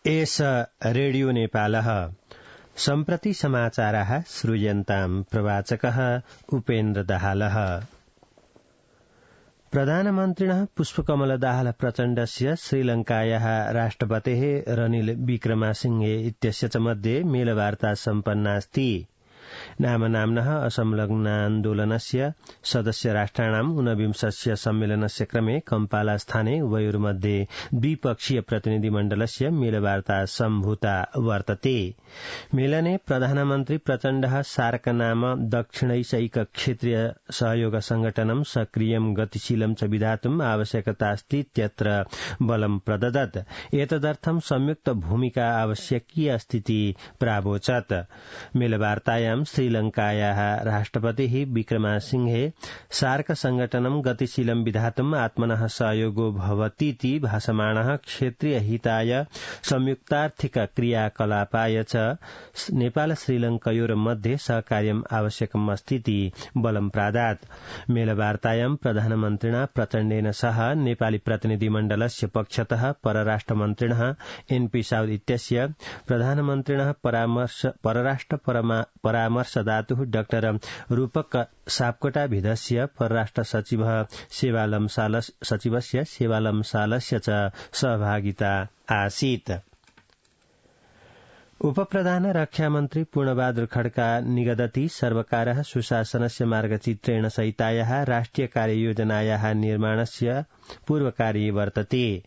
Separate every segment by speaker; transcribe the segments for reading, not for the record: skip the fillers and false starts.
Speaker 1: एष रेडियो नेपालः सम्प्रति समाचाराः श्रूयन्ताम् प्रवाचकः उपेन्द्र दाहालः। प्रधानमन्त्रिणः पुष्पकमल दाहाल प्रचण्डस्य श्रीलङ्कायाः राष्ट्रपतेः रनिल विक्रमासिंहे इत्यस्य च मध्ये मेलवार्ता सम्पन्नास्ति। नामनाम्नः असंलग्नान्दोलनस्य सदस्य राष्ट्राणाम् 49 सम्मेलनस्य क्रमे कम्पालास्थाने उभयोर्मध्ये द्विपक्षीय प्रतिनिधिमण्डलस्य मेलवार्ता सम्भूता वर्तते। मेलने प्रधानमन्त्री प्रचण्डः सार्क नाम दक्षिणैशैक क्षेत्रीय सहयोग संगठनं सक्रियं गतिशीलं च विधातुम् आवश्यकतास्तीत्यत्र बलं प्रददत्। एतदर्थं संयुक्त भूमिका आवश्यकी अस्तीति प्रावोचत्। मेलवार्तायां श्रीलङ्कायाः राष्ट्रपतिः विक्रमासिंहे सार्क संगठनं गतिशीलं विधातुम् आत्मनः सहयोगो भवतीति भासमाणः क्षेत्रीय हिताय संयुक्तार्थिक क्रियाकलापाय च नेपाल श्रीलङ्कयोर्मध्ये सहकार्यम् आवश्यकम् अस्तीति बलं प्रादात्। मेलवार्तायां प्रधानमन्त्रिणा प्रचण्डेन सह नेपाली प्रतिनिधिमण्डलस्य पक्षतः परराष्ट्रमन्त्रिणः एनपी साउद इत्यस्य प्रधानमन्त्रिणः परराष्ट्र परामर्शदातुः डाक्टर रूपक सापकोटाभिधस्य परराष्ट्र सचिवस्य सेवालम सालस्य च सहभागिता आसीत्। उपप्रधान रक्षामन्त्री पूर्णबहादुर खड्का निगदति सर्वकारः सुशासनस्य मार्गचित्रेण सहितायाः राष्ट्रिय कार्ययोजनायाः निर्माणस्य पूर्वकारी वर्तते।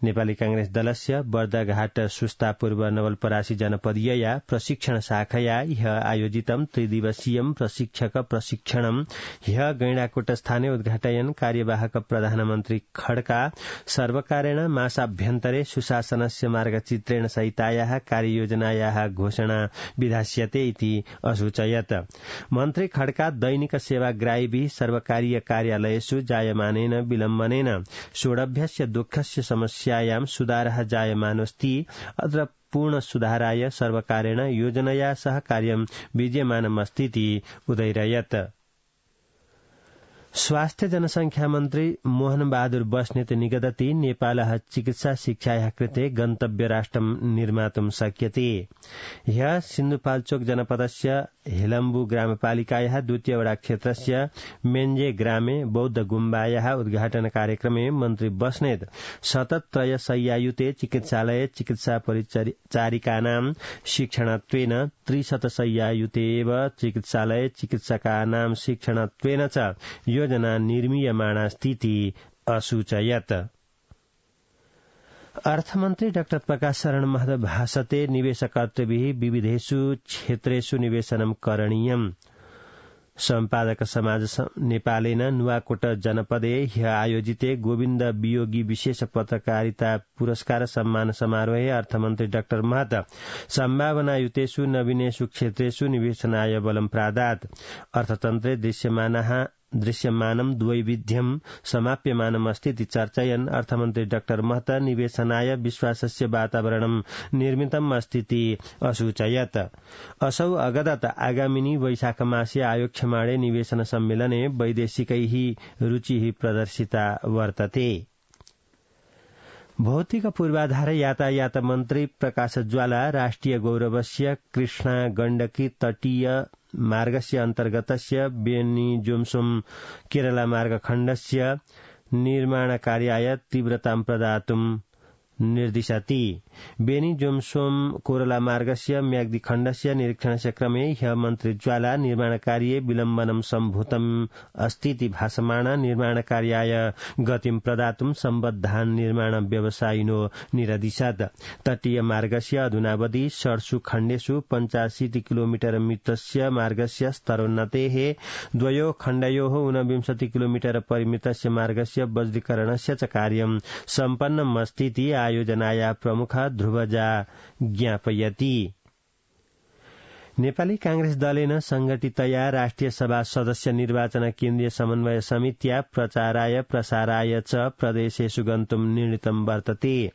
Speaker 1: नेपाली कांग्रेस दलस्य बर्दाघाट सुस्तापूर्व नवलपरासी जनपदीयया प्रशिक्षण शाखया ह्य आयोजितं त्रिदिवसीयं प्रशिक्षक प्रशिक्षणं ह्य गैंडाकोटस्थाने उद्घाटयन् कार्यवाहक प्रधानमन्त्री खड्का सर्वकारेण मासाभ्यन्तरे सुशासनस्य मार्गचित्रेण सहितायाः कार्ययोजनायाः घोषणा विधास्यते इति असूचयत्। मन्त्री खड्का दैनिक सेवाग्राहिभिः सर्वकारीय कार्यालयेषु जायमानेन विलम्बनेन षोडभ्यस्य दुःखस्य समस्यायां सुधारः जायमानोऽस्ति। अत्र पूर्ण सुधाराय सर्वकारेण योजनया सह कार्यं विद्यमानमस्तीति उदैरयत्। स्वास्थ्य जनसंख्या मन्त्री मोहन बहादुर बस्नेत निगदति नेपालः चिकित्सा शिक्षायाः कृते गन्तव्य राष्ट्रं निर्मातुं शक्यते। ह्यः सिन्धुपाल्चोक जनपदस्य हेलम्बु ग्रामपालिकायाः द्वितीय वडा क्षेत्रस्य मेन्जे ग्रामे बौद्ध गुम्बायाः उद्घाटन कार्यक्रमे मन्त्री बस्नेत शतत्रयशय्यायुते चिकित्सालये चिकित्सा परिचारिकानां शिक्षणत्वेन 300शय्यायुते एव चिकित्सालये चिकित्सकानां शिक्षणत्वेन च योजना निर्मीयमाणास्तीति असूचयत्। अर्थमन्त्री डाक्टर प्रकाश शरण महतो भाषते निवेशकर्तृभिः विविधेषु क्षेत्रेषु निवेशनं करणीयम्। सम्पादक समाज नेपालेन नुवाकोट जनपदे ह्य आयोजिते गोविन्द वियोगी विशेष पत्रकारिता पुरस्कार सम्मान समारोहे अर्थमन्त्री डाक्टर महतो सम्भावनायुतेषु नवीनेषु क्षेत्रेषु निवेशनाय बलं प्रादात्। अर्थतन्त्रे दृश्यमानं द्वैविध्यं समाप्यमानमस्तीति चर्चयन् अर्थमन्त्री डाक्टर महतो निवेशनाय विश्वासस्य वातावरणं निर्मितम् अस्तीति असूचयत्। असौ अगदत आगामिनी वैशाखमासे आयोक्ष्यमाणे निवेशन सम्मेलने वैदेशिकैः रुचिः प्रदर्शिता वर्तते। भौतिक पूर्वाधार यातायात मन्त्री प्रकाश ज्वाला राष्ट्रिय गौरवस्य कृष्णा गण्डकी तटीय मार्गस्य अन्तर्गतस्य बेनी-जोम्सोम केरला मार्गखण्डस्य निर्माणकार्याय तीव्रतां प्रदातुं निर्दिशति। बेनी-जोम्सोम कोरला मार्गस्य म्याग्दी खण्डस्य निरीक्षणस्य क्रमे ह्य मन्त्री ज्वाला निर्माणकार्ये विलम्बनं सम्भूतम् अस्तीति भासमाण निर्माणकार्याय गतिं प्रदातुं सम्बद्धान् निर्माण व्यवसायिनो निरदिशत्। तटीय मार्गस्य अधुनावधि 6 खण्डेषु 85 किलोमीटर मितस्य मार्गस्य स्तरोन्नतेः द्वयोः खण्डयोः 29 किलोमीटर परिमितस्य मार्गस्य वज्रीकरणस्य च कार्यं सम्पन्नम् अस्तीति आयोजनाया प्रमुख ध्रुवजा ज्ञापयति। नेपाली कांग्रेस दलेन संगठितया राष्ट्रिय सभा सदस्य निर्वाचन केन्द्रीय समन्वय समित्या प्रचाराय प्रसाराय च प्रदेशेषु गन्तुं निर्णीतं वर्तते।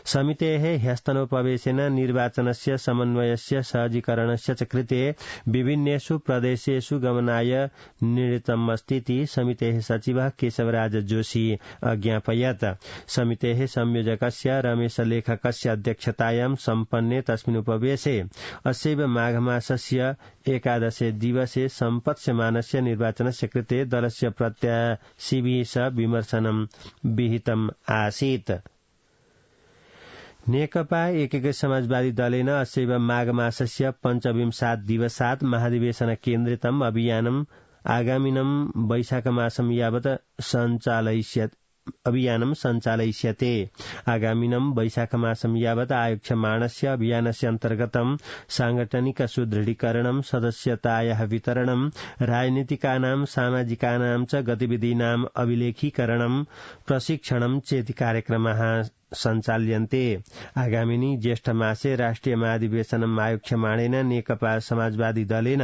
Speaker 1: समितेः ह्यस्तनोपवेशेन निर्वाचनस्य समन्वयस्य सहजीकरणस्य च कृते विभिन्नेषु प्रदेशेषु गमनाय निर्णीतमस्तीति समितेः सचिवः केशवराज जोशी अज्ञापयत्। समितेः संयोजकस्य रमेश लेखकस्य अध्यक्षतायां सम्पन्ने तस्मिन् उपवेशे अस्यैव माघमासस्य एकादशे दिवसे सम्पत्स्यमानस्य निर्वाचनस्य कृते दलस्य प्रत्याशिभिः सह विमर्शनं विहितम् आसीत्। नेकपा एकीकृत समाजवादी दलेन अस्यैव माघमासस्य पञ्चविंशात् दिवसात् महाधिवेशन केन्द्रितम् अभियानम् आगामिनं वैशाखमासं यावत् सञ्चालयिष्यते। आगामिनं वैशाखमासं यावत् आयोक्ष्यमाणस्य अभियानस्य अन्तर्गतं सांगठनिक सुदृढीकरणं सदस्यतायाः वितरणं राजनीतिकानां सामाजिकानां च गतिविधीनाम् अभिलेखीकरणं प्रशिक्षणं चेति कार्यक्रमाः सञ्चाल्यन्ते। आगामिनि ज्येष्ठमासे राष्ट्रिय महाधिवेशनम् आयोक्ष्यमाणेन नेकपा समाजवादी दलेन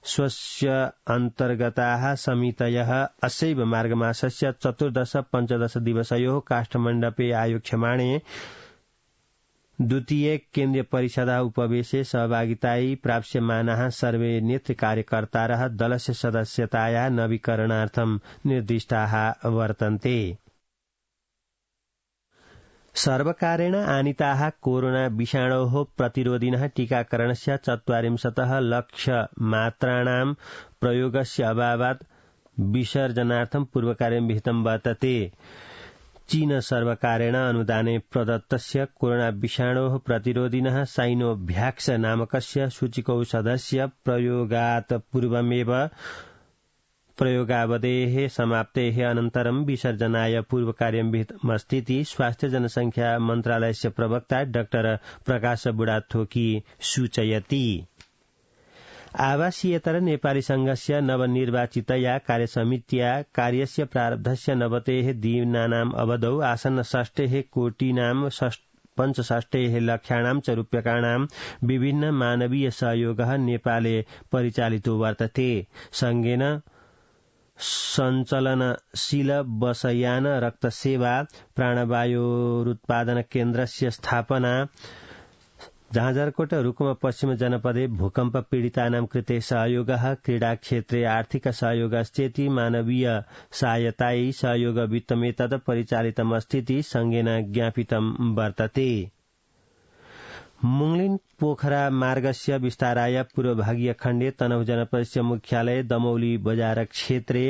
Speaker 1: स्वस्य अन्तर्गताः समितयः अस्यैव मार्गमासस्य 14-15 दिवसयोः काष्ठमण्डपे आयोक्ष्यमाणे द्वितीय केन्द्रीय परिषदः उपवेशे सहभागितायै प्राप्स्यमानाः सर्वे नेतृ कार्यकर्तारः दलस्य सदस्यतायाः नवीकरणार्थं निर्दिष्टाः वर्तन्ते। सर्वकारेण आनीताः कोरोना विषाणोः प्रतिरोधिनः टीकाकरणस्य 40 लक्षमात्राणां प्रयोगस्य अभावात् विसर्जनार्थं पूर्वकार्यं विहितं वर्तते। चीन सर्वकारेण अनुदाने प्रदत्तस्य कोरोना विषाणोः प्रतिरोधिनः साइनोभ्याक्स नामकस्य सूचिकौषधस्य प्रयोगात् पूर्वमेव प्रयोगावधेः समाप्तेः अनन्तरं विसर्जनाय पूर्वकार्यं विहितमस्तीति स्वास्थ्य जनसंख्या मन्त्रालयस्य प्रवक्ता डाक्टर प्रकाश बुढाथोकी सूचयति। आवासीयतर नेपाली संघस्य नवनिर्वाचितया कार्यसमित्या कार्यस्य प्रारब्धस्य नवतेः दिनानाम् अवधौ आसन्न 60 कोटिनां 65 लक्षाणां च रूप्यकाणां विभिन्न मानवीय सहयोगः नेपाले परिचालितो वर्तते। संघेन सञ्चलनशील बसयान रक्तसेवा प्राणवायोरुत्पादन केन्द्रस्य स्थापना जाजरकोट रुकुम पश्चिम जनपदे भूकम्प पीडितानां कृते सहयोगः क्रीडाक्षेत्रे आर्थिक सहयोगश्चेति मानवीय सहायतायै सहयोग वित्तमेतद् परिचालितमस्तीति संघेन ज्ञापितं वर्तते। मुंगलिन पोखरा मार्गस्य विस्ताराय पूर्वभागीय खण्डे तनहुँ जनपदस्य मुख्यालय दमौली बजार क्षेत्रे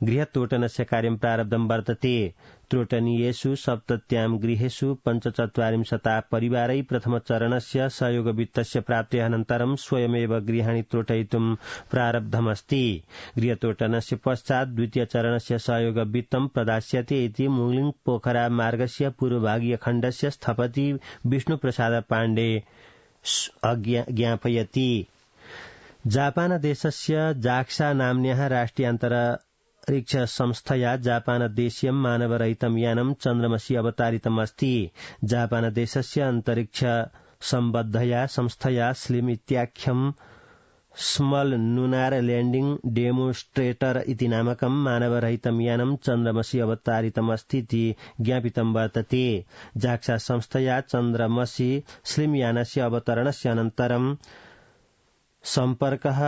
Speaker 1: गृहतोटनस्य कार्यं प्रारब्धं वर्तते। त्रोटनीयेषु 70 गृहेषु 45 परिवारै प्रथमचरणस्य सहयोगवित्तस्य प्राप्तेः अनन्तरं स्वयमेव गृहाणि त्रोटयितुं प्रारब्धमस्ति। गृहतोटनस्य पश्चात् द्वितीयचरणस्य सहयोगवित्तं प्रदास्यते इति मुंगलिन पोखरा मार्गस्य पूर्वभागीय खण्डस्य स्थपति विष्णुप्रसाद पाण्डे ज्ञापयति। जापान देशस्य जाक्सा नाम्न्याः राष्ट्रियान्तरिक्ष संस्थया जापानदेशीयं मानवरहितं यानं चन्द्रमसि अवतारितमस्ति। जापानदेशस्य अन्तरिक्ष सम्बद्धया संस्थया स्लिम इत्याख्यं स्मल लुनार ल्याण्डिंग डेमोन्स्ट्रेटर इति नामकं मानवरहितं यानं चन्द्रमसि अवतारितमस्तीति ज्ञापितं वर्तते। जाक्सा संस्थया चन्द्रमसि स्लिम यानस्य अवतरणस्य अनन्तरं सम्पर्कः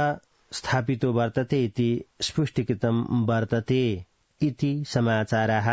Speaker 1: स्थापितो वर्तते इति स्पष्टीकृतं वर्तते इति समाचारः।